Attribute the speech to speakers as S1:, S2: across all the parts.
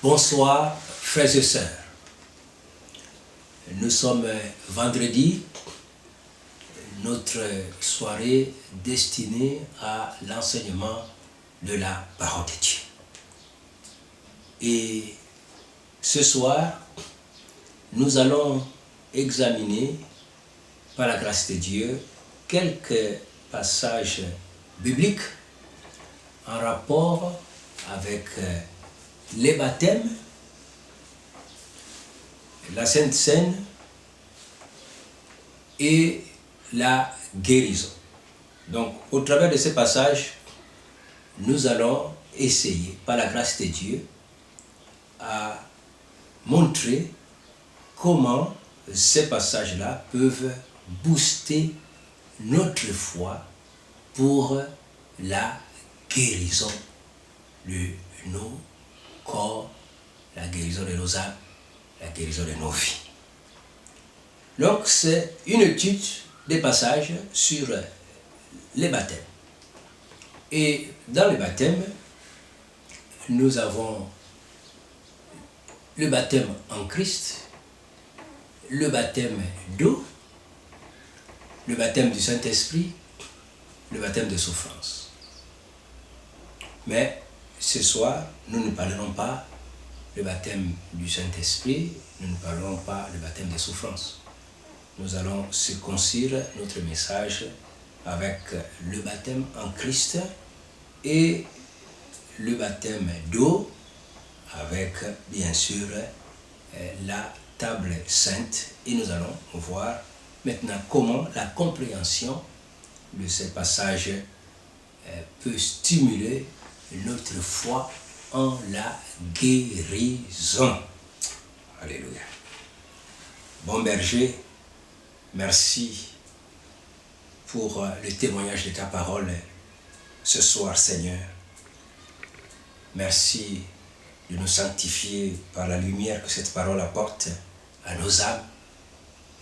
S1: Bonsoir frères et sœurs. Nous sommes vendredi, notre soirée destinée à l'enseignement de la parole de Dieu. Et ce soir, nous allons examiner, par la grâce de Dieu, quelques passages bibliques en rapport avec les baptêmes, la Sainte Seine et la guérison. Donc, au travers de ces passages, nous allons essayer, par la grâce de Dieu, à montrer comment ces passages-là peuvent booster notre foi pour la guérison de nos corps, la guérison de nos âmes, la guérison de nos vies. Donc c'est une étude des passages sur les baptêmes. Et dans les baptêmes, nous avons le baptême en Christ, le baptême d'eau, le baptême du Saint-Esprit, le baptême de souffrance. Mais ce soir, nous ne parlerons pas du baptême du Saint-Esprit, nous ne parlerons pas du baptême de souffrance. Nous allons circoncire notre message avec le baptême en Christ et le baptême d'eau avec, bien sûr, la table sainte. Et nous allons voir maintenant comment la compréhension de ces passages peut stimuler notre foi en la guérison. Alléluia. Bon berger, merci pour le témoignage de ta parole ce soir, Seigneur. Merci de nous sanctifier par la lumière que cette parole apporte à nos âmes.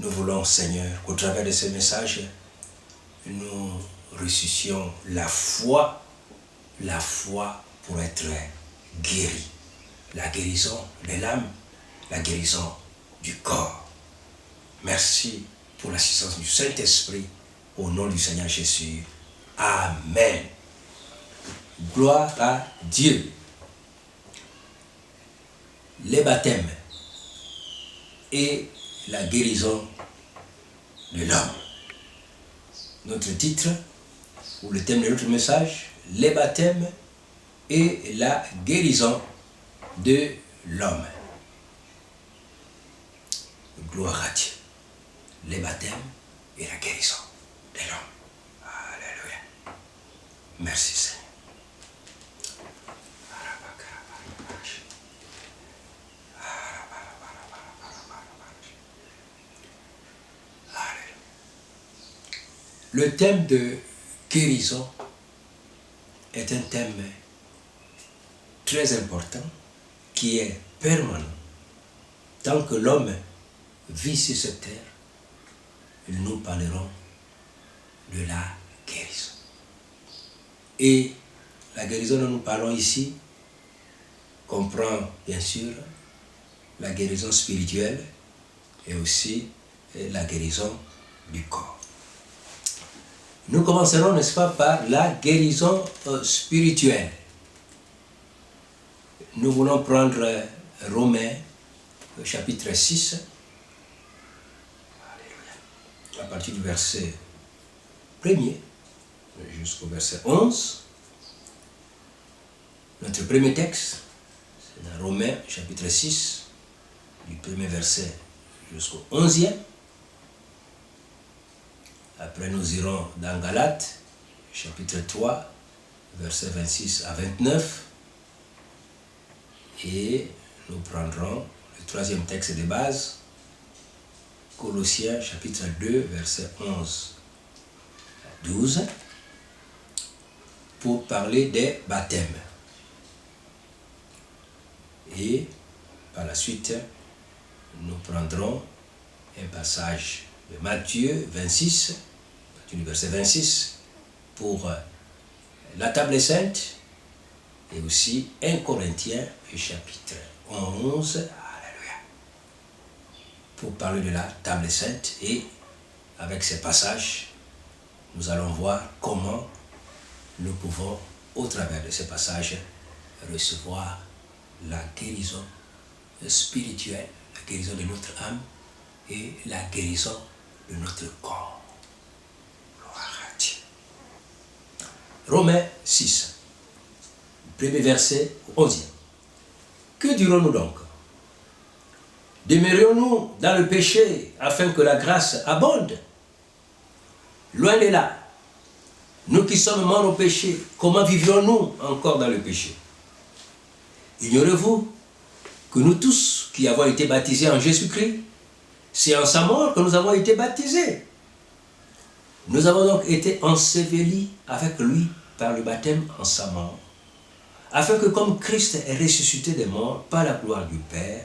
S1: Nous voulons, Seigneur, qu'au travers de ce message, nous ressuscitions la foi pour être guéri. La guérison de l'âme, la guérison du corps. Merci pour l'assistance du Saint-Esprit, au nom du Seigneur Jésus. Amen. Gloire à Dieu. Les baptêmes et la guérison de l'homme. Notre titre, ou le thème de notre message, les baptêmes et la guérison de l'homme. Gloire à Dieu. Les baptêmes et la guérison de l'homme. Alléluia. Merci Seigneur. Le thème de guérison est un thème très important qui est permanent. Tant que l'homme vit sur cette terre, nous parlerons de la guérison. Et la guérison dont nous parlons ici comprend bien sûr la guérison spirituelle et aussi la guérison du corps. Nous commencerons, n'est-ce pas, par la guérison spirituelle. Nous voulons prendre Romains, chapitre 6, à partir du verset 1er jusqu'au verset 11. Notre premier texte, c'est dans Romains, chapitre 6, du premier verset jusqu'au 11e. Après, nous irons dans Galates, chapitre 3, versets 26 à 29. Et nous prendrons le troisième texte de base, Colossiens, chapitre 2, versets 11 à 12, pour parler des baptêmes. Et par la suite, nous prendrons un passage de Matthieu 26, du verset 26, pour la table sainte, et aussi 1 Corinthiens, chapitre 11, alléluia, pour parler de la table sainte. Et avec ces passages, nous allons voir comment nous pouvons, au travers de ces passages, recevoir la guérison spirituelle, la guérison de notre âme et la guérison de notre corps. Gloire à Dieu. Romains 6, premier verset, 11e. Que dirons-nous donc? Demeurions-nous dans le péché afin que la grâce abonde? Loin de là. Nous qui sommes morts au péché, comment vivions-nous encore dans le péché? Ignorez-vous que nous tous qui avons été baptisés en Jésus-Christ, c'est en sa mort que nous avons été baptisés. Nous avons donc été ensevelis avec lui par le baptême en sa mort, afin que comme Christ est ressuscité des morts par la gloire du Père,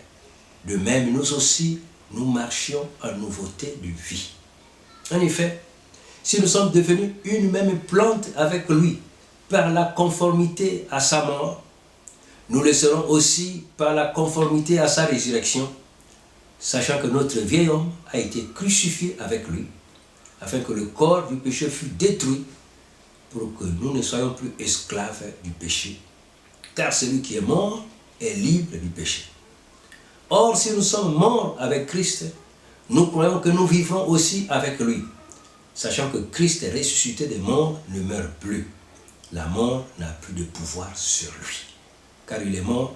S1: de même nous aussi, nous marchions en nouveauté de vie. En effet, si nous sommes devenus une même plante avec lui par la conformité à sa mort, nous le serons aussi par la conformité à sa résurrection, sachant que notre vieil homme a été crucifié avec lui, afin que le corps du péché fût détruit, pour que nous ne soyons plus esclaves du péché. Car celui qui est mort est libre du péché. Or, si nous sommes morts avec Christ, nous croyons que nous vivrons aussi avec lui, sachant que Christ est ressuscité des morts, ne meurt plus. La mort n'a plus de pouvoir sur lui, car il est mort,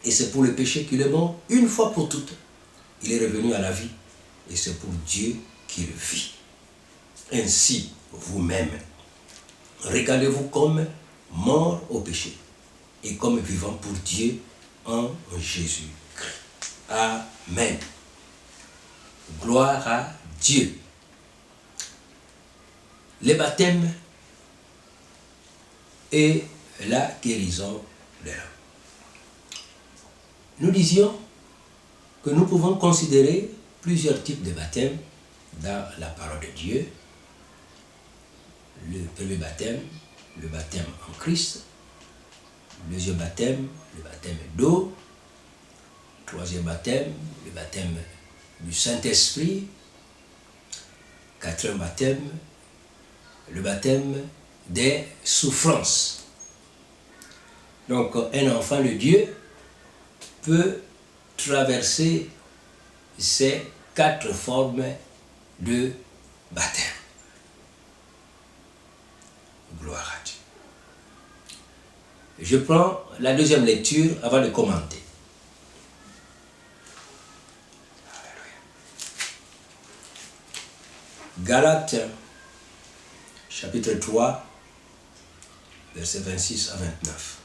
S1: et c'est pour le péché qu'il est mort une fois pour toutes. Il est revenu à la vie, et c'est pour Dieu qu'il vit. Ainsi, vous-même, regardez-vous comme morts au péché, et comme vivant pour Dieu en Jésus-Christ. Amen. Gloire à Dieu. Les baptêmes et la guérison de l'homme. Nous disions que nous pouvons considérer plusieurs types de baptêmes dans la parole de Dieu. Le premier baptême, le baptême en Christ. Le deuxième baptême, le baptême d'eau. Le troisième baptême, le baptême du Saint-Esprit. Quatrième baptême, le baptême des souffrances. Donc, un enfant de Dieu peut traverser ces 4 formes de baptême. Gloire à Dieu. Je prends la deuxième lecture avant de commenter. Galates, chapitre 3, versets 26 à 29.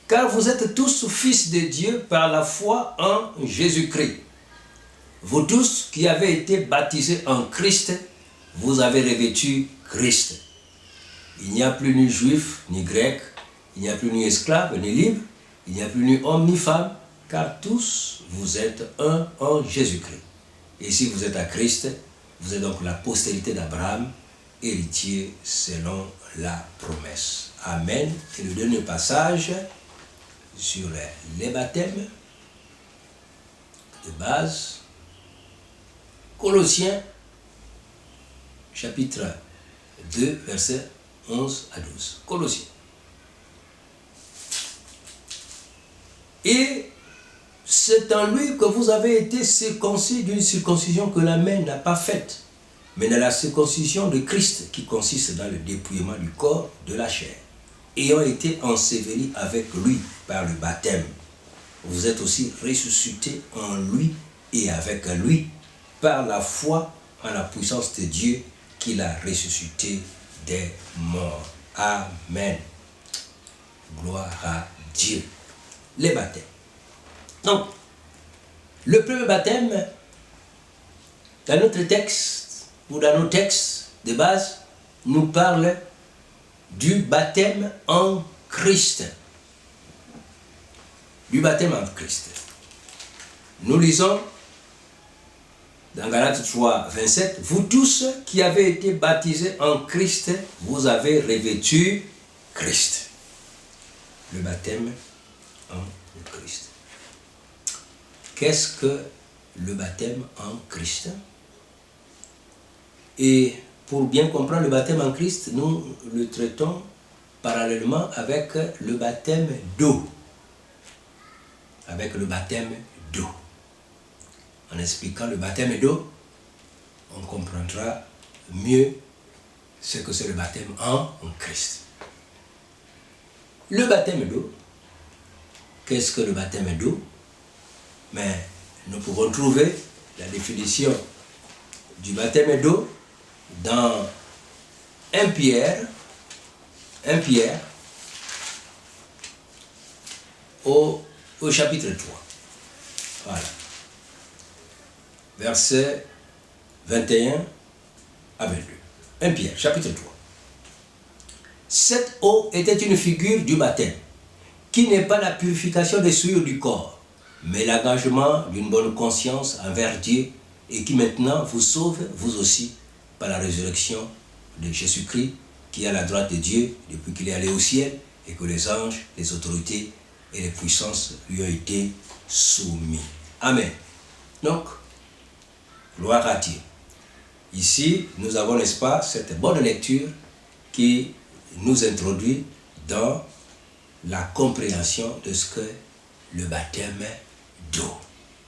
S1: Car vous êtes tous fils de Dieu par la foi en Jésus-Christ. Vous tous qui avez été baptisés en Christ, vous avez revêtu Christ. Il n'y a plus ni juif, ni grec, il n'y a plus ni esclave, ni libre, il n'y a plus ni homme, ni femme, car tous vous êtes un en Jésus-Christ. Et si vous êtes à Christ, vous êtes donc la postérité d'Abraham, héritier selon la promesse. Amen. Et le dernier passage sur les baptêmes de base, Colossiens, chapitre 2, versets 11 à 12. Colossiens. Et c'est en lui que vous avez été circoncis d'une circoncision que la main n'a pas faite, mais dans la circoncision de Christ qui consiste dans le dépouillement du corps de la chair, ayant été ensevelis avec lui par le baptême. Vous êtes aussi ressuscités en lui et avec lui par la foi en la puissance de Dieu qui l'a ressuscité des morts. Amen. Gloire à Dieu. Les baptêmes. Donc, le premier baptême, dans notre texte, ou dans nos textes de base, nous parle du baptême en Christ. Du baptême en Christ. Nous lisons dans Galates 3, 27, vous tous qui avez été baptisés en Christ, vous avez revêtu Christ. Le baptême en Christ. qu'est-ce que le baptême en Christ? Et pour bien comprendre le baptême en Christ, nous le traitons parallèlement avec le baptême d'eau. Avec le baptême d'eau. En expliquant le baptême d'eau, on comprendra mieux ce que c'est le baptême en Christ. Le baptême d'eau, qu'est-ce que le baptême d'eau? Mais nous pouvons trouver la définition du baptême d'eau dans 1 Pierre au chapitre 3. Voilà. Versets 21 à 22. 1 Pierre, chapitre 3. Cette eau était une figure du baptême, qui n'est pas la purification des souillures du corps, mais l'engagement d'une bonne conscience envers Dieu, et qui maintenant vous sauve, vous aussi, par la résurrection de Jésus-Christ, qui est à la droite de Dieu depuis qu'il est allé au ciel, et que les anges, les autorités et les puissances lui ont été soumis. Amen. Donc, gloire à Dieu. Ici, nous avons, n'est-ce pas, cette bonne lecture qui nous introduit dans la compréhension de ce que le baptême d'eau.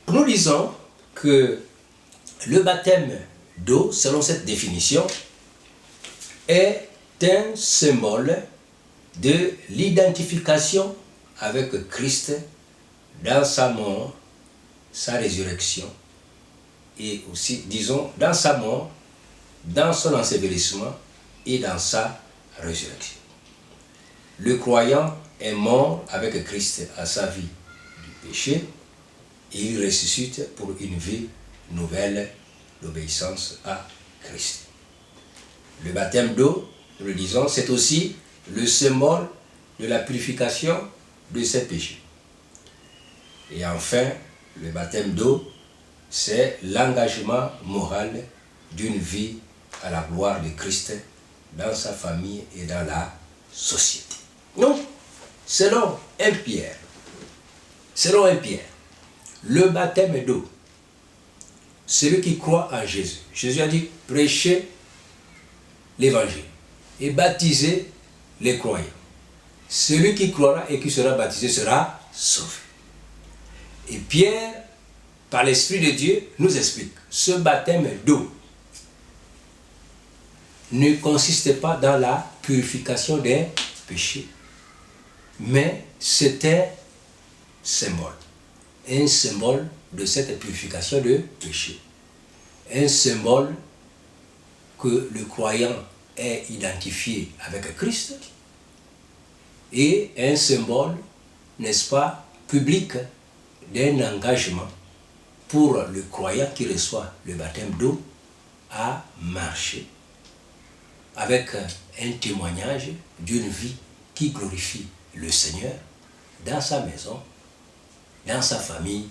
S1: Nous disons que le baptême d'eau, selon cette définition, est un symbole de l'identification avec Christ dans sa mort, sa résurrection, et aussi, disons, dans sa mort, dans son ensevelissement et dans sa résurrection. Le croyant est mort avec Christ à sa vie du péché et il ressuscite pour une vie nouvelle d'obéissance à Christ. Le baptême d'eau, nous le disons, c'est aussi le symbole de la purification de ses péchés. Et enfin, le baptême d'eau, c'est l'engagement moral d'une vie à la gloire de Christ dans sa famille et dans la société. Donc, selon 1 Pierre, le baptême d'eau, celui qui croit en Jésus. Jésus a dit, prêchez l'évangile et baptisez les croyants. Celui qui croira et qui sera baptisé sera sauvé. Et Pierre, par l'Esprit de Dieu, nous explique, ce baptême d'eau ne consiste pas dans la purification des péchés, mais c'était un symbole de cette purification de péché, un symbole que le croyant est identifié avec Christ et un symbole, n'est-ce pas, public d'un engagement pour le croyant qui reçoit le baptême d'eau à marcher avec un témoignage d'une vie qui glorifie le Seigneur dans sa maison, dans sa famille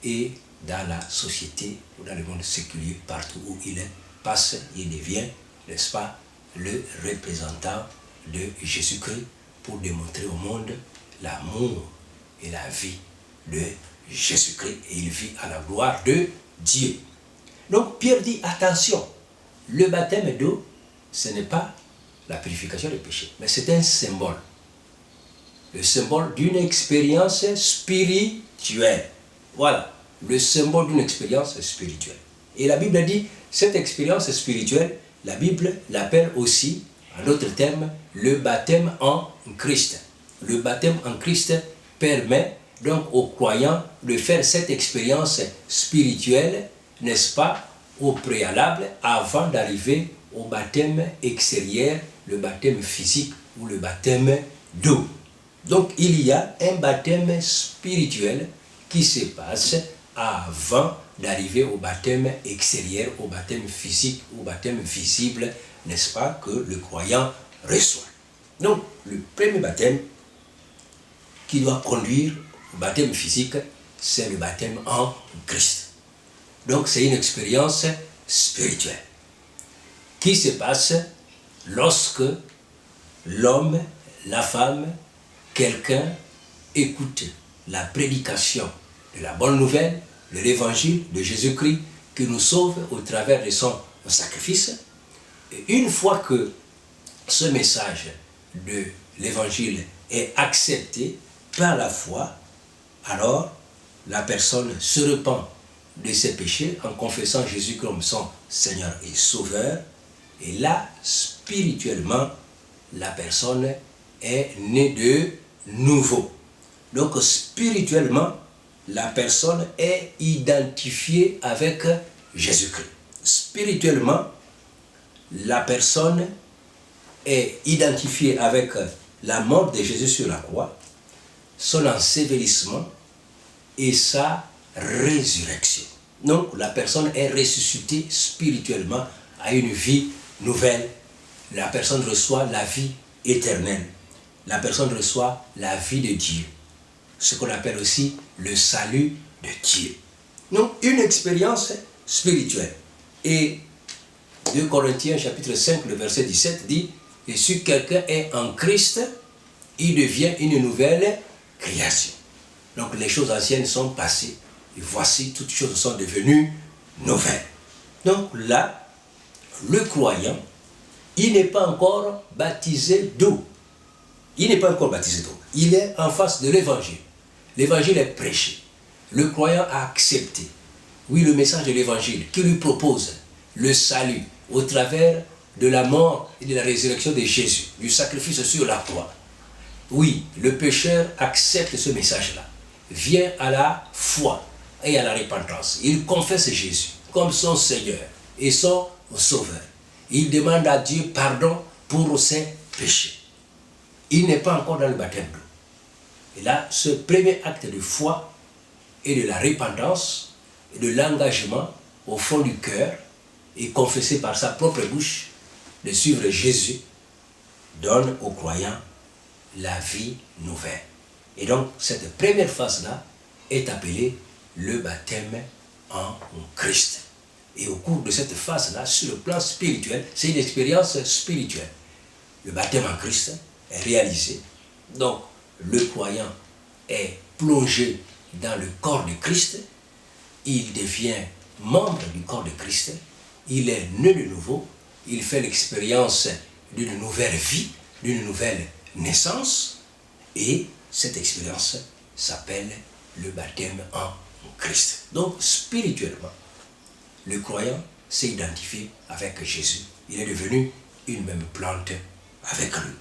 S1: et dans la société ou dans le monde séculier, partout où il passe, il devient, n'est-ce pas, le représentant de Jésus-Christ pour démontrer au monde l'amour et la vie de Jésus-Christ, et il vit à la gloire de Dieu. Donc Pierre dit, attention, le baptême d'eau, ce n'est pas la purification des péchés, mais c'est un symbole. Le symbole d'une expérience spirituelle. Voilà, le symbole d'une expérience spirituelle. Et la Bible dit, cette expérience spirituelle, la Bible l'appelle aussi, en d'autres termes, le baptême en Christ. Le baptême en Christ permet donc aux croyants de faire cette expérience spirituelle, n'est-ce pas, au préalable, avant d'arriver au baptême extérieur, le baptême physique ou le baptême d'eau. Donc il y a un baptême spirituel qui se passe avant d'arriver au baptême extérieur, au baptême physique, au baptême visible, n'est-ce pas, que le croyant reçoit. Donc le premier baptême qui doit conduire au baptême physique, c'est le baptême en Christ. Donc c'est une expérience spirituelle qui se passe lorsque l'homme, la femme, quelqu'un écoute la prédication de la bonne nouvelle l'évangile de Jésus-Christ qui nous sauve au travers de son sacrifice. Et une fois que ce message de l'évangile est accepté par la foi, alors la personne se repent de ses péchés en confessant Jésus comme son Seigneur et Sauveur. Et là, spirituellement, la personne est née de nouveau. Donc spirituellement, la personne est identifiée avec Jésus-Christ. Spirituellement, la personne est identifiée avec la mort de Jésus sur la croix, son ensevelissement et sa résurrection. Donc la personne est ressuscitée spirituellement à une vie nouvelle. La personne reçoit la vie éternelle. La personne reçoit la vie de Dieu. Ce qu'on appelle aussi le salut de Dieu. Donc une expérience spirituelle. Et 2 Corinthiens chapitre 5, le verset 17 dit: et si quelqu'un est en Christ, il devient une nouvelle création. Donc les choses anciennes sont passées. Et voici, toutes choses sont devenues nouvelles. Donc là, le croyant, il n'est pas encore baptisé d'eau. Il n'est pas encore baptisé d'eau. Il est en face de l'évangile. L'évangile est prêché. Le croyant a accepté, oui, le message de l'évangile qui lui propose le salut au travers de la mort et de la résurrection de Jésus, du sacrifice sur la croix. Oui, le pécheur accepte ce message-là, vient à la foi et à la repentance. Il confesse Jésus comme son Seigneur et son Sauveur. Il demande à Dieu pardon pour ses péchés. Il n'est pas encore dans le baptême d'eau. Et là, ce premier acte de foi et de la repentance et de l'engagement au fond du cœur et confessé par sa propre bouche de suivre Jésus donne aux croyants la vie nouvelle. Et donc, cette première phase-là est appelée le baptême en Christ. Et au cours de cette phase-là, sur le plan spirituel, c'est une expérience spirituelle. Le baptême en Christ est réalisé. Donc, le croyant est plongé dans le corps de Christ. Il devient membre du corps de Christ. Il est né de nouveau. Il fait l'expérience d'une nouvelle vie, d'une nouvelle naissance. Et cette expérience s'appelle le baptême en Christ. Donc, spirituellement, le croyant s'est identifié avec Jésus. Il est devenu une même plante avec lui.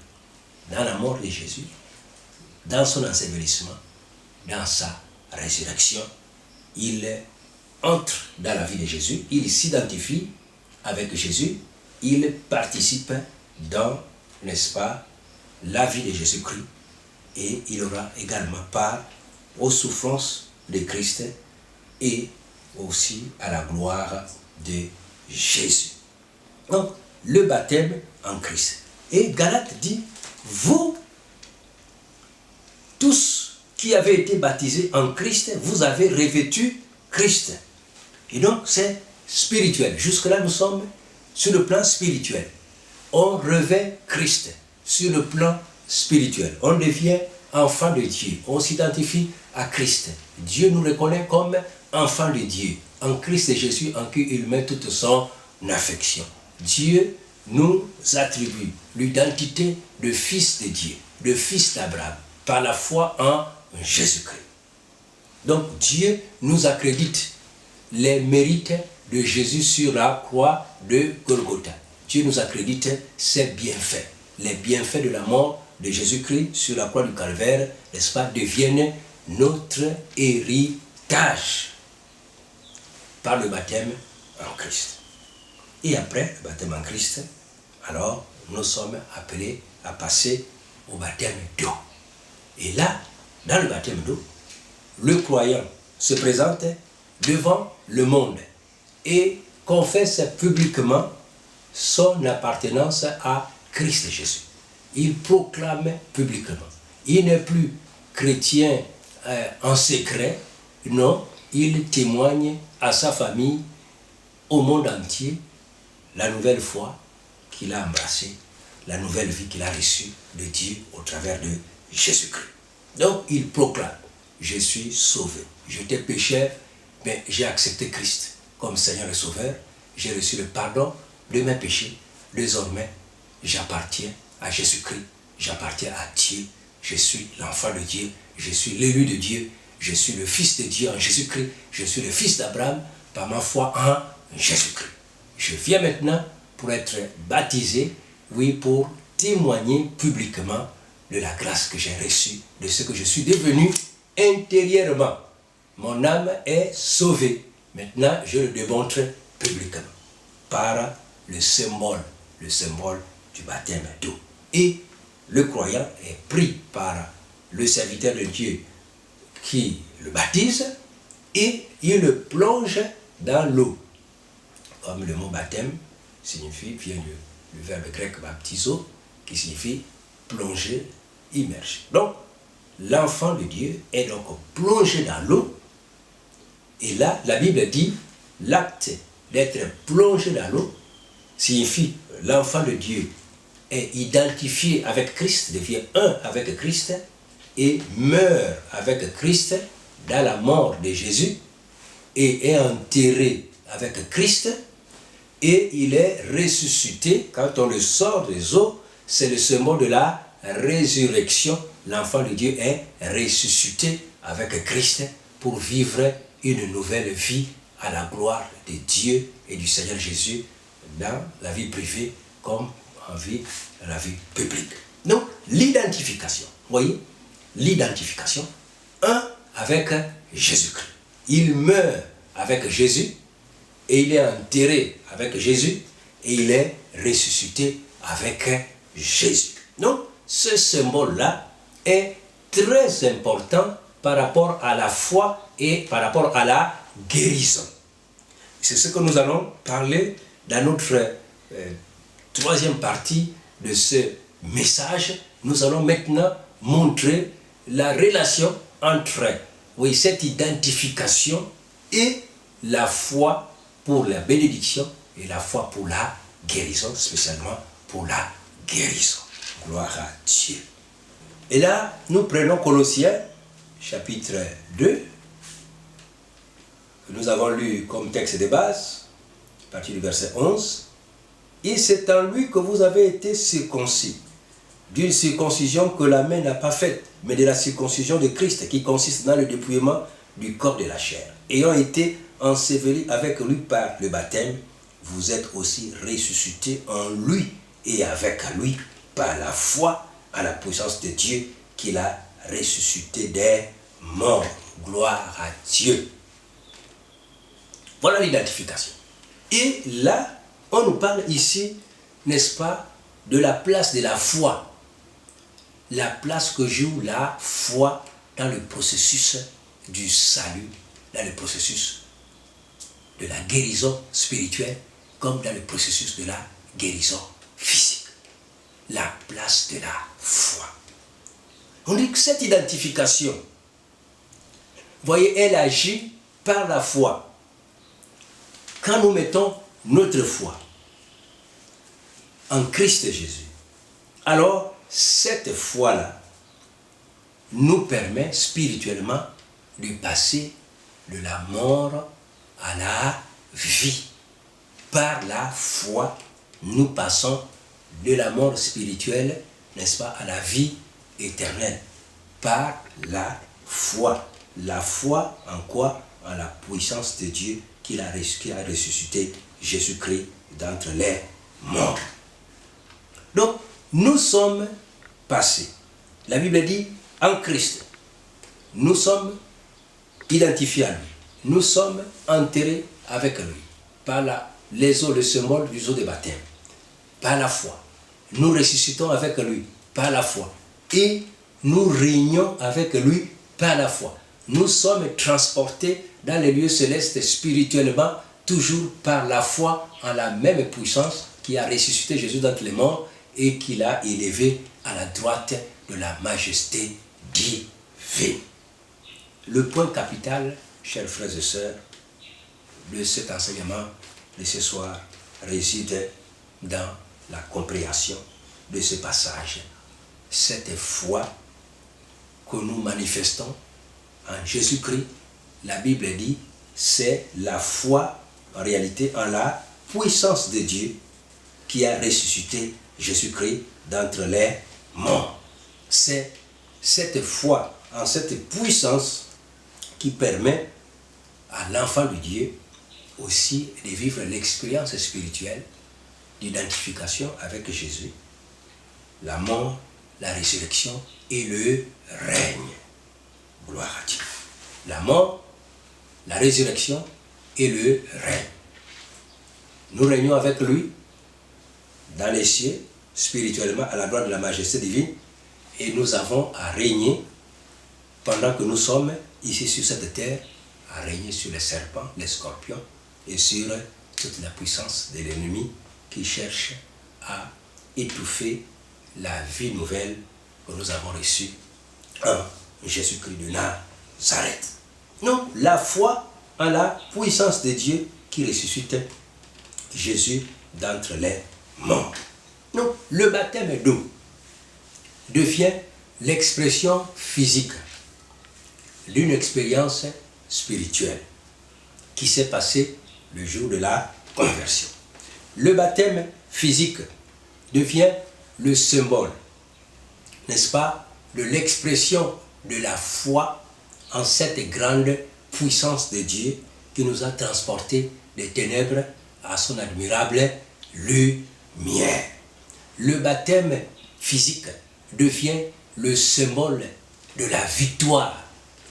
S1: Dans la mort de Jésus, dans son ensevelissement, dans sa résurrection, il entre dans la vie de Jésus, il s'identifie avec Jésus, il participe dans, n'est-ce pas, la vie de Jésus-Christ, et il aura également part aux souffrances de Christ et aussi à la gloire de Jésus. Donc, le baptême en Christ. Et Galates dit, vous, tous qui avez été baptisés en Christ, vous avez revêtu Christ. Et donc, c'est spirituel. Jusque-là, nous sommes sur le plan spirituel. On revêt Christ sur le plan spirituel. On devient enfant de Dieu. On s'identifie à Christ. Dieu nous reconnaît comme enfant de Dieu. En Christ Jésus, en qui il met toute son affection. Dieu nous attribue l'identité de fils de Dieu, de fils d'Abraham, par la foi en Jésus-Christ. Donc Dieu nous accrédite les mérites de Jésus sur la croix de Golgotha. Dieu nous accrédite ses bienfaits. Les bienfaits de la mort de Jésus-Christ sur la croix du Calvaire, n'est-ce pas, deviennent notre héritage par le baptême en Christ. Et après le baptême en Christ, alors nous sommes appelés à passer au baptême d'eau. Et là, dans le baptême d'eau, le croyant se présente devant le monde et confesse publiquement son appartenance à Christ Jésus. Il proclame publiquement. Il n'est plus chrétien en secret, non, il témoigne à sa famille, au monde entier, la nouvelle foi qu'il a embrassée, la nouvelle vie qu'il a reçue de Dieu au travers de Jésus-Christ. Donc il proclame, je suis sauvé. J'étais pécheur, mais j'ai accepté Christ comme Seigneur et Sauveur, j'ai reçu le pardon de mes péchés. Désormais, j'appartiens à Jésus-Christ, j'appartiens à Dieu, je suis l'enfant de Dieu, je suis l'élu de Dieu, je suis le fils de Dieu en Jésus-Christ, je suis le fils d'Abraham par ma foi en Jésus-Christ. Je viens maintenant pour être baptisé, oui, pour témoigner publiquement de la grâce que j'ai reçue, de ce que je suis devenu intérieurement. Mon âme est sauvée. Maintenant, je le démontre publiquement par le symbole du baptême d'eau. Et le croyant est pris par le serviteur de Dieu qui le baptise et il le plonge dans l'eau. Comme le mot baptême vient du verbe grec baptizo, qui signifie plonger, immerger. Donc, l'enfant de Dieu est donc plongé dans l'eau. Et là, la Bible dit, l'acte d'être plongé dans l'eau signifie l'enfant de Dieu est identifié avec Christ, devient un avec Christ et meurt avec Christ dans la mort de Jésus et est enterré avec Christ et il est ressuscité. Quand on le sort des eaux, c'est le symbole de la résurrection. L'enfant de Dieu est ressuscité avec Christ pour vivre une nouvelle vie à la gloire de Dieu et du Seigneur Jésus dans la vie privée comme en la vie publique. Donc, l'identification, vous voyez, l'identification, un avec Jésus-Christ. Il meurt avec Jésus et il est enterré avec Jésus et il est ressuscité avec Jésus. Donc, ce symbole-là est très important par rapport à la foi et par rapport à la guérison. C'est ce que nous allons parler dans notre troisième partie de ce message. Nous allons maintenant montrer la relation entre cette identification et la foi pour la bénédiction et la foi pour la guérison, spécialement pour la guérison. Gloire à Dieu. Et là, nous prenons Colossiens, chapitre 2, que nous avons lu comme texte de base, à partir du verset 11. Et c'est en lui que vous avez été circoncis, d'une circoncision que la main n'a pas faite, mais de la circoncision de Christ, qui consiste dans le dépouillement du corps de la chair. Ayant été ensevelis avec lui par le baptême, vous êtes aussi ressuscités en lui et avec lui par la foi à la puissance de Dieu qui l'a ressuscité des morts. Gloire à Dieu. Voilà l'identification. Et là, on nous parle ici, n'est-ce pas, de la place de la foi. La place que joue la foi dans le processus du salut, dans le processus de la guérison spirituelle, comme dans le processus de la guérison physique. La place de la foi. On dit que cette identification, vous voyez, elle agit par la foi. Quand nous mettons notre foi en Christ Jésus, alors cette foi-là nous permet spirituellement de passer de la mort à la vie. Par la foi, nous passons de la mort spirituelle, n'est-ce pas, à la vie éternelle. Par la foi. La foi en quoi? En la puissance de Dieu qui a ressuscité Jésus-Christ d'entre les morts. Donc, nous sommes passés. La Bible dit, en Christ, nous sommes identifiés à lui. Nous sommes enterrés avec lui. Par les eaux, le symbole du eau de baptême. Par la foi. Nous ressuscitons avec lui. Par la foi. Et nous régnons avec lui par la foi. Nous sommes transportés dans les lieux célestes spirituellement, toujours par la foi en la même puissance qui a ressuscité Jésus d'entre les morts et qui l'a élevé à la droite de la majesté divine. Le point capital, chers frères et sœurs, de cet enseignement de ce soir réside dans la compréhension de ce passage. Cette foi que nous manifestons en Jésus-Christ, la Bible dit, c'est la foi, en réalité, en la puissance de Dieu qui a ressuscité Jésus-Christ d'entre les morts. C'est cette foi en cette puissance qui permet à l'enfant de Dieu aussi de vivre l'expérience spirituelle d'identification avec Jésus, la mort, la résurrection et le règne. Gloire à Dieu. La mort, la résurrection et le règne. Nous régnons avec lui dans les cieux, spirituellement, à la gloire de la majesté divine, et nous avons à régner pendant que nous sommes ici sur cette terre, à régner sur les serpents, les scorpions et sur toute la puissance de l'ennemi qui cherche à étouffer la vie nouvelle que nous avons reçue en Jésus-Christ de Nazareth. Non, la foi en la puissance de Dieu qui ressuscite Jésus d'entre les morts. Non, le baptême d'eau devient l'expression physique d'une expérience spirituelle qui s'est passée le jour de la conversion. Le baptême physique devient le symbole, n'est-ce pas, de l'expression de la foi en cette grande puissance de Dieu qui nous a transportés des ténèbres à son admirable lumière. Le baptême physique devient le symbole de la victoire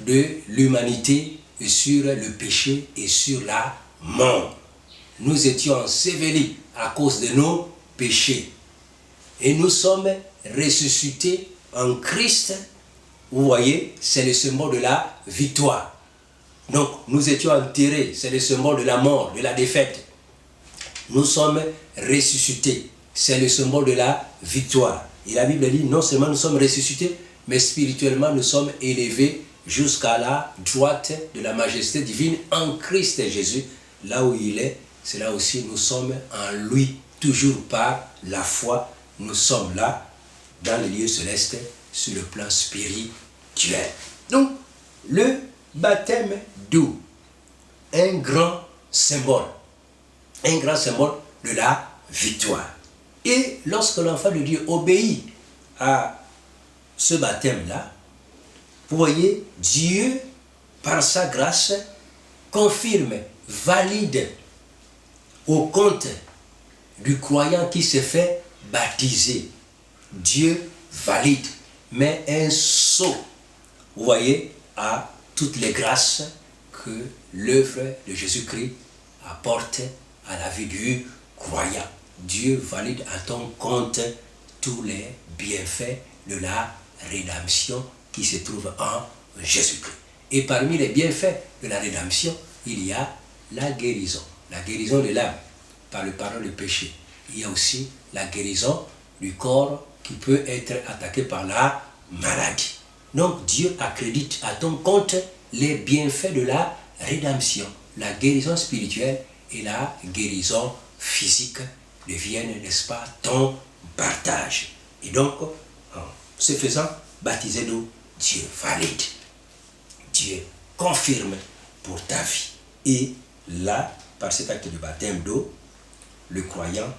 S1: de l'humanité sur le péché et sur la mort. Nous étions ensevelis à cause de nos péchés et nous sommes ressuscités en Christ. Vous voyez, c'est le symbole de la victoire. Donc, nous étions enterrés, c'est le symbole de la mort, de la défaite. Nous sommes ressuscités, c'est le symbole de la victoire. Et la Bible dit, non seulement nous sommes ressuscités, mais spirituellement nous sommes élevés jusqu'à la droite de la majesté divine en Christ Jésus. Là où il est, c'est là aussi nous sommes en lui, toujours par la foi. Nous sommes là, dans les lieux célestes, sur le plan spirituel. Donc, le baptême d'eau, un grand symbole de la victoire. Et lorsque l'enfant de Dieu obéit à ce baptême-là, vous voyez, Dieu, par sa grâce, confirme, valide au compte du croyant qui s'est fait baptiser. Dieu valide, met un sceau, vous voyez, à toutes les grâces que l'œuvre de Jésus-Christ apporte à la vie du croyant. Dieu valide à ton compte tous les bienfaits de la rédemption qui se trouve en Jésus-Christ. Et parmi les bienfaits de la rédemption, il y a la guérison de l'âme par le pardon du péché. Il y a aussi la guérison du corps qui peut être attaqué par la maladie. Donc Dieu accrédite à ton compte les bienfaits de la rédemption. La guérison spirituelle et la guérison physique deviennent, n'est-ce pas, ton partage. Et donc, en se faisant baptiser d'eau, Dieu valide, Dieu confirme pour ta vie. Et là, par cet acte de baptême d'eau, le croyant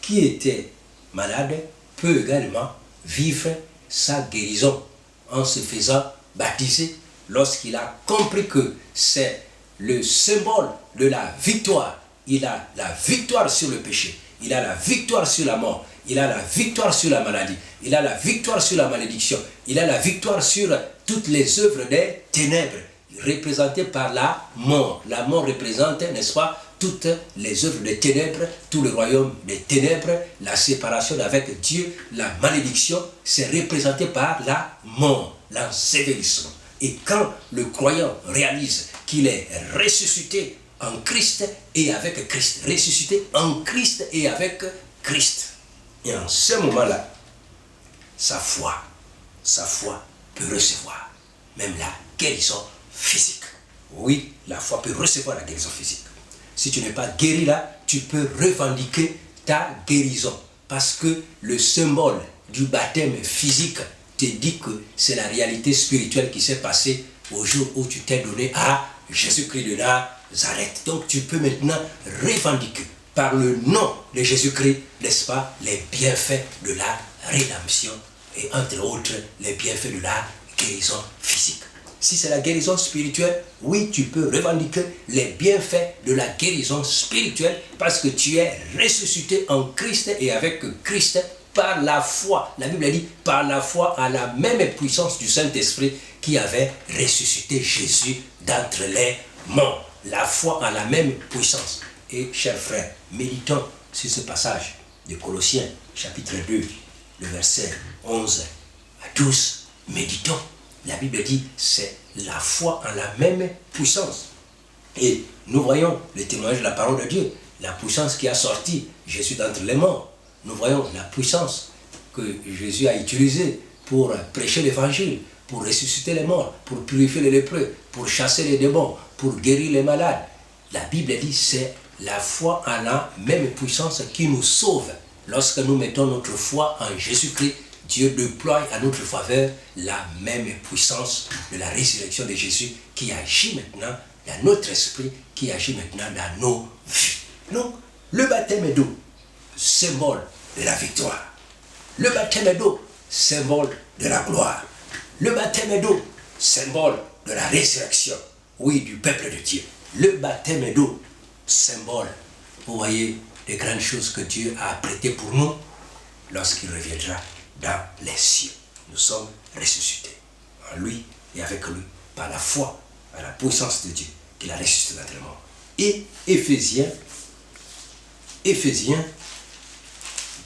S1: qui était malade peut également vivre sa guérison en se faisant baptiser lorsqu'il a compris que c'est le symbole de la victoire. Il a la victoire sur le péché, il a la victoire sur la mort, il a la victoire sur la maladie, il a la victoire sur la malédiction, il a la victoire sur toutes les œuvres des ténèbres représentées par la mort. La mort représente, n'est-ce pas, toutes les œuvres des ténèbres, tout le royaume des ténèbres, la séparation avec Dieu, la malédiction, c'est représenté par la mort, l'ensevelissement. Et quand le croyant réalise qu'il est ressuscité en Christ et avec Christ, ressuscité en Christ et avec Christ, et en ce moment-là, sa foi peut recevoir même la guérison physique. Oui, la foi peut recevoir la guérison physique. Si tu n'es pas guéri là, tu peux revendiquer ta guérison. Parce que le symbole du baptême physique te dit que c'est la réalité spirituelle qui s'est passée au jour où tu t'es donné à Jésus-Christ de Nazareth. Donc tu peux maintenant revendiquer par le nom de Jésus-Christ, n'est-ce pas, les bienfaits de la rédemption et entre autres les bienfaits de la guérison physique. Si c'est la guérison spirituelle, oui, tu peux revendiquer les bienfaits de la guérison spirituelle parce que tu es ressuscité en Christ et avec Christ par la foi. La Bible dit par la foi à la même puissance du Saint-Esprit qui avait ressuscité Jésus d'entre les morts. La foi a la même puissance. Et chers frères, méditons sur ce passage de Colossiens chapitre 2, le verset 11 à 12. Méditons. La Bible dit c'est la foi en la même puissance. Et nous voyons le témoignage de la parole de Dieu, la puissance qui a sorti Jésus d'entre les morts. Nous voyons la puissance que Jésus a utilisée pour prêcher l'évangile, pour ressusciter les morts, pour purifier les lépreux, pour chasser les démons, pour guérir les malades. La Bible dit c'est la foi en la même puissance qui nous sauve. Lorsque nous mettons notre foi en Jésus-Christ, Dieu déploie à notre faveur la même puissance de la résurrection de Jésus qui agit maintenant dans notre esprit, qui agit maintenant dans nos vies. Donc, le baptême d'eau, symbole de la victoire. Le baptême d'eau, symbole de la gloire. Le baptême d'eau, symbole de la résurrection, oui, du peuple de Dieu. Le baptême d'eau, symbole, vous voyez, des grandes choses que Dieu a apprêtées pour nous lorsqu'il reviendra dans les cieux. Nous sommes ressuscités en lui et avec lui par la foi, par la puissance de Dieu qu'il a ressuscité d'entre les morts. Et Éphésiens,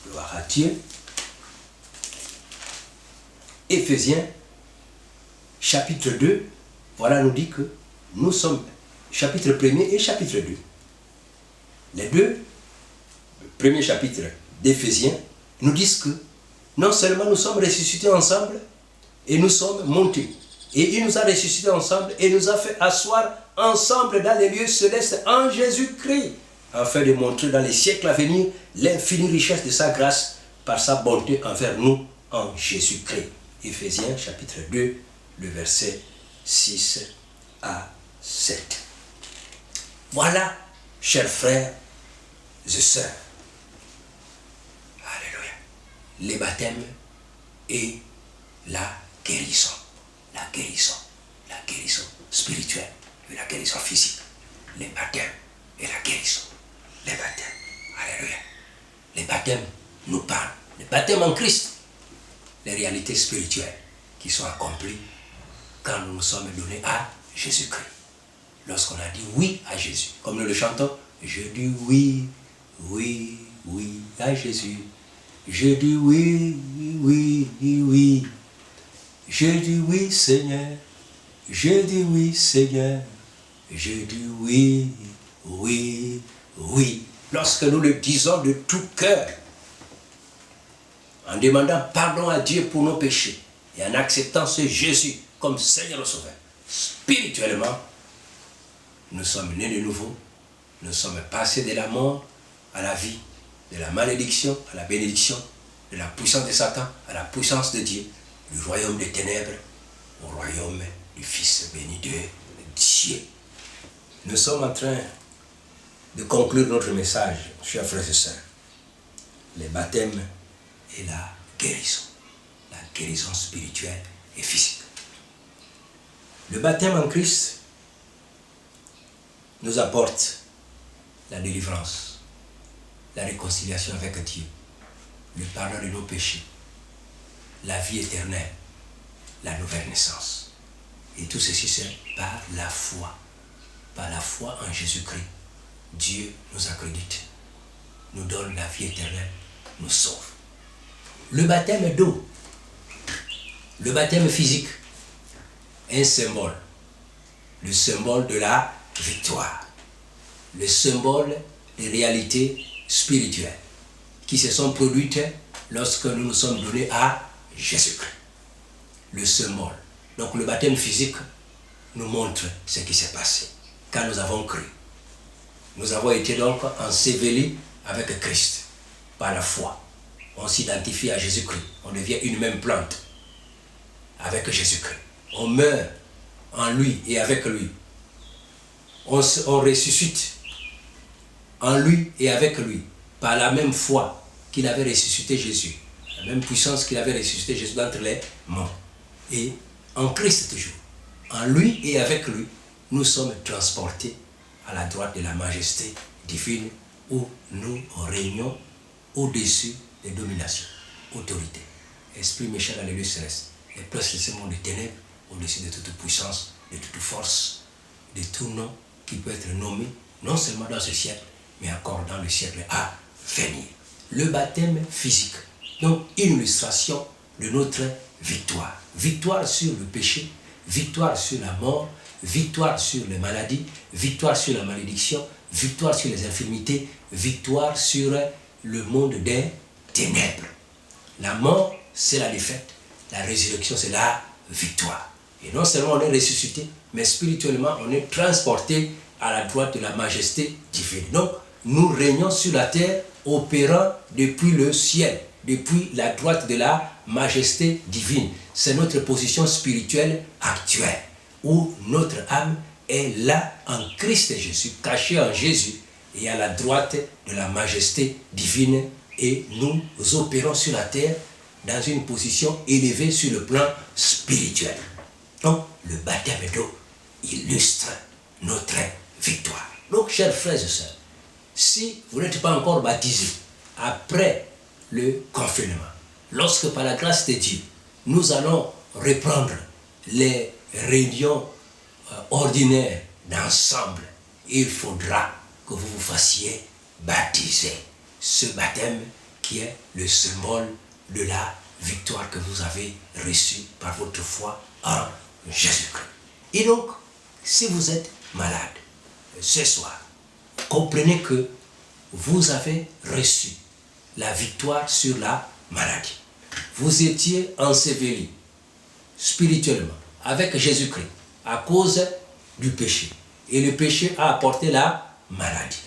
S1: gloire à Dieu, Éphésiens, chapitre 2, voilà nous dit que nous sommes, chapitre 1er et chapitre 2. Les deux premiers chapitres d'Éphésiens nous disent que non seulement nous sommes ressuscités ensemble et nous sommes montés, et il nous a ressuscités ensemble et nous a fait asseoir ensemble dans les lieux célestes en Jésus-Christ, afin de montrer dans les siècles à venir l'infinie richesse de sa grâce par sa bonté envers nous en Jésus-Christ. Éphésiens chapitre 2, le verset 6 à 7. Voilà, chers frères et sœurs, alléluia, les baptêmes et la guérison spirituelle et la guérison physique, les baptêmes et la guérison, les baptêmes, alléluia. Les baptêmes nous parlent, les baptêmes en Christ, les réalités spirituelles qui sont accomplies quand nous nous sommes donnés à Jésus-Christ. Lorsqu'on a dit oui à Jésus, comme nous le chantons, je dis oui, oui, oui à Jésus. Je dis oui, oui, oui. Je dis oui, Seigneur. Je dis oui, Seigneur. Je dis oui, oui, oui. Lorsque nous le disons de tout cœur, en demandant pardon à Dieu pour nos péchés et en acceptant ce Jésus comme Seigneur et Sauveur, spirituellement, nous sommes nés de nouveau, nous sommes passés de la mort à la vie, de la malédiction à la bénédiction, de la puissance de Satan à la puissance de Dieu, du royaume des ténèbres au royaume du Fils béni de Dieu. Nous sommes en train de conclure notre message, chers frères et sœurs. Les baptêmes et la guérison spirituelle et physique. Le baptême en Christ nous apporte la délivrance, la réconciliation avec Dieu, le pardon de nos péchés, la vie éternelle, la nouvelle naissance. Et tout ceci, c'est par la foi en Jésus-Christ. Dieu nous accrédite, nous donne la vie éternelle, nous sauve. Le baptême d'eau, le baptême physique, un symbole, le symbole de la victoire, le symbole des réalités spirituelles qui se sont produites lorsque nous nous sommes donnés à Jésus-Christ. Le symbole. Donc le baptême physique nous montre ce qui s'est passé quand nous avons cru. Nous avons été donc ensevelis avec Christ par la foi. On s'identifie à Jésus-Christ. On devient une même plante avec Jésus-Christ. On meurt en lui et avec lui on ressuscite en lui et avec lui, par la même foi qu'il avait ressuscité Jésus, la même puissance qu'il avait ressuscité Jésus d'entre les morts. Et en Christ toujours, en lui et avec lui, nous sommes transportés à la droite de la majesté divine où nous régnons au-dessus des dominations, autorités, esprit méchant dans les lieux célestes, les places de ce monde de ténèbres, au-dessus de toute puissance, de toute force, de tout nom qui peut être nommé, non seulement dans ce siècle, mais encore dans le siècle à venir. Le baptême physique, donc une illustration de notre victoire. Victoire sur le péché, victoire sur la mort, victoire sur les maladies, victoire sur la malédiction, victoire sur les infirmités, victoire sur le monde des ténèbres. La mort, c'est la défaite. La résurrection, c'est la victoire. Et non seulement on est ressuscité, mais spirituellement, on est transporté à la droite de la majesté divine. Donc, nous régnons sur la terre, opérant depuis le ciel, depuis la droite de la majesté divine. C'est notre position spirituelle actuelle, où notre âme est là en Christ Jésus, cachée en Jésus, et à la droite de la majesté divine, et nous opérons sur la terre dans une position élevée sur le plan spirituel. Donc, le baptême d'eau illustre notre victoire. Donc, chers frères et sœurs, si vous n'êtes pas encore baptisés après le confinement, lorsque par la grâce de Dieu, nous allons reprendre les réunions ordinaires d'ensemble, il faudra que vous vous fassiez baptiser. Ce baptême qui est le symbole de la victoire que vous avez reçue par votre foi en Jésus-Christ. Et donc, si vous êtes malade ce soir, comprenez que vous avez reçu la victoire sur la maladie. Vous étiez enseveli spirituellement avec Jésus-Christ à cause du péché. Et le péché a apporté la maladie.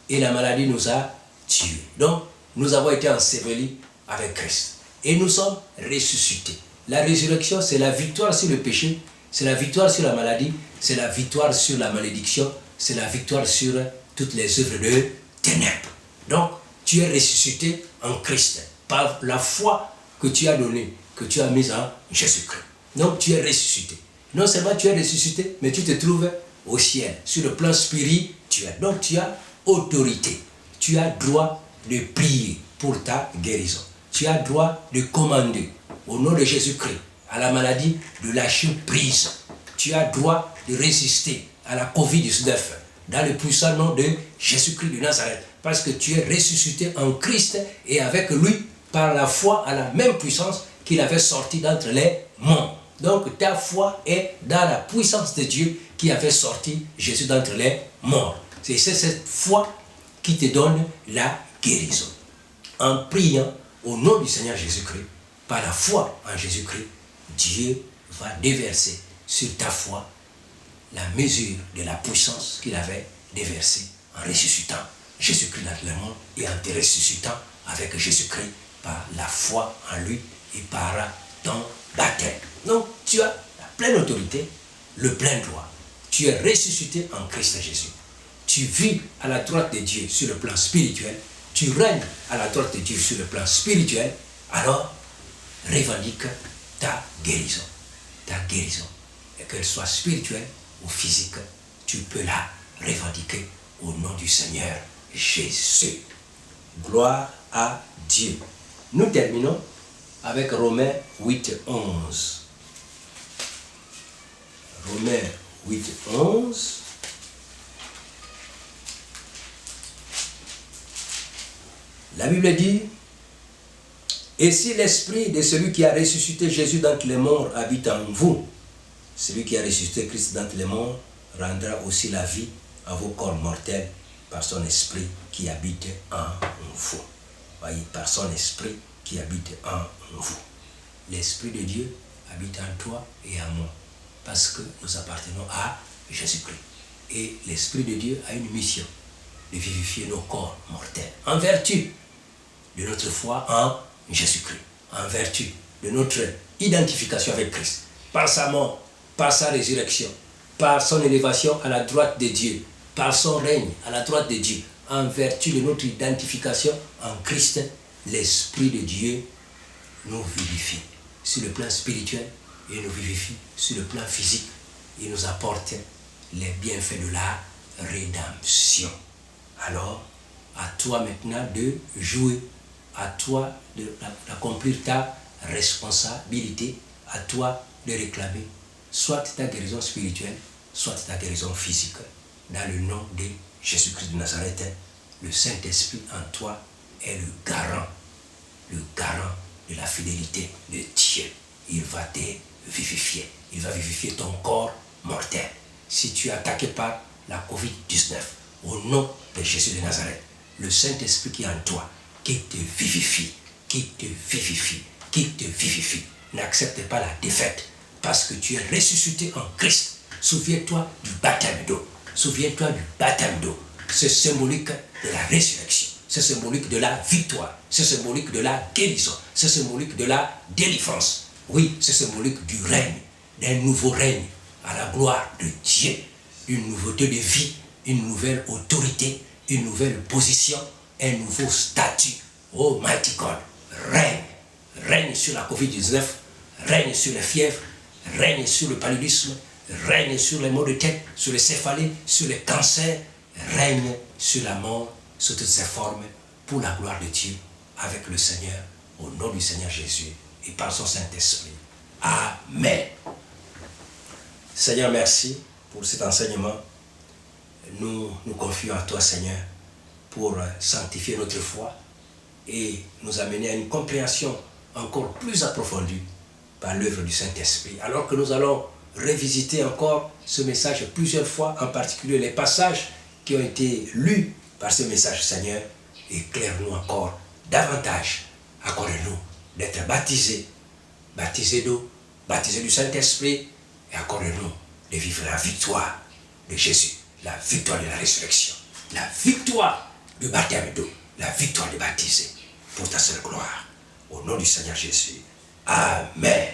S1: Et la maladie nous a tués. Donc, nous avons été ensevelis avec Christ. Et nous sommes ressuscités. La résurrection, c'est la victoire sur le péché, c'est la victoire sur la maladie, c'est la victoire sur la malédiction, c'est la victoire sur toutes les œuvres de ténèbres. Donc, tu es ressuscité en Christ par la foi que tu as donnée, que tu as mise en Jésus-Christ. Donc, tu es ressuscité. Non seulement tu es ressuscité, mais tu te trouves au ciel, sur le plan spirituel. Donc, tu as autorité. Tu as droit de prier pour ta guérison. Tu as droit de commander au nom de Jésus-Christ à la maladie de lâcher prise. Tu as droit de résister à la COVID-19 dans le puissant nom de Jésus-Christ de Nazareth, parce que tu es ressuscité en Christ et avec lui par la foi à la même puissance qu'il avait sorti d'entre les morts. Donc ta foi est dans la puissance de Dieu qui avait sorti Jésus d'entre les morts. C'est cette foi qui te donne la guérison. En priant au nom du Seigneur Jésus-Christ, par la foi en Jésus-Christ, Dieu va déverser sur ta foi la mesure de la puissance qu'il avait déversée en ressuscitant Jésus-Christ dans le monde et en te ressuscitant avec Jésus-Christ par la foi en lui et par ton baptême. Donc tu as la pleine autorité, le plein droit. Tu es ressuscité en Christ Jésus. Tu vis à la droite de Dieu sur le plan spirituel. Tu règnes à la droite de Dieu sur le plan spirituel. Alors, revendique ta guérison. Ta guérison. Et qu'elle soit spirituelle ou physique, tu peux la revendiquer au nom du Seigneur Jésus. Gloire à Dieu. Nous terminons avec Romains 8, 11. Romains 8, 11. La Bible dit, et si l'esprit de celui qui a ressuscité Jésus d'entre les morts habite en vous, celui qui a ressuscité Christ d'entre les morts rendra aussi la vie à vos corps mortels par son esprit qui habite en vous. Voyez, par son esprit qui habite en vous. L'esprit de Dieu habite en toi et en moi, parce que nous appartenons à Jésus-Christ. Et l'esprit de Dieu a une mission de vivifier nos corps mortels en vertu de notre foi en Jésus-Christ, en vertu de notre identification avec Christ, par sa mort, par sa résurrection, par son élévation à la droite de Dieu, par son règne à la droite de Dieu, en vertu de notre identification en Christ, l'Esprit de Dieu nous vivifie sur le plan spirituel et nous vivifie sur le plan physique. Il nous apporte les bienfaits de la rédemption. Alors, à toi maintenant de jouer, à toi d'accomplir ta responsabilité, à toi de réclamer soit ta guérison spirituelle, soit ta guérison physique. Dans le nom de Jésus-Christ de Nazareth, le Saint-Esprit en toi est le garant de la fidélité de Dieu. Il va te vivifier. Il va vivifier ton corps mortel. Si tu es attaqué par la COVID-19, au nom de Jésus de Nazareth, le Saint-Esprit qui est en toi, qui te vivifie, n'accepte pas la défaite parce que tu es ressuscité en Christ. Souviens-toi du baptême d'eau. Souviens-toi du baptême d'eau. C'est symbolique de la résurrection. C'est symbolique de la victoire. C'est symbolique de la guérison. C'est symbolique de la délivrance. Oui, c'est symbolique du règne, d'un nouveau règne à la gloire de Dieu. Une nouveauté de vie, une nouvelle autorité, une nouvelle position, un nouveau statut. Oh, mighty God, règne sur la COVID-19, règne sur les fièvres, règne sur le paludisme, règne sur les maux de tête, sur les céphalées, sur les cancers, règne sur la mort, sous toutes ses formes, pour la gloire de Dieu, avec le Seigneur, au nom du Seigneur Jésus, et par son Saint-Esprit. Amen. Seigneur, merci pour cet enseignement. Nous nous confions à toi, Seigneur, pour sanctifier notre foi et nous amener à une compréhension encore plus approfondie par l'œuvre du Saint-Esprit. Alors que nous allons revisiter encore ce message plusieurs fois, en particulier les passages qui ont été lus par ce message, Seigneur, éclaire-nous encore davantage. Accorde-nous d'être baptisés d'eau, baptisés du Saint-Esprit, et accorde-nous de vivre la victoire de Jésus, la victoire de la résurrection, la victoire du baptême d'eau, la victoire des baptisés, pour ta seule gloire. Au nom du Seigneur Jésus. Amen.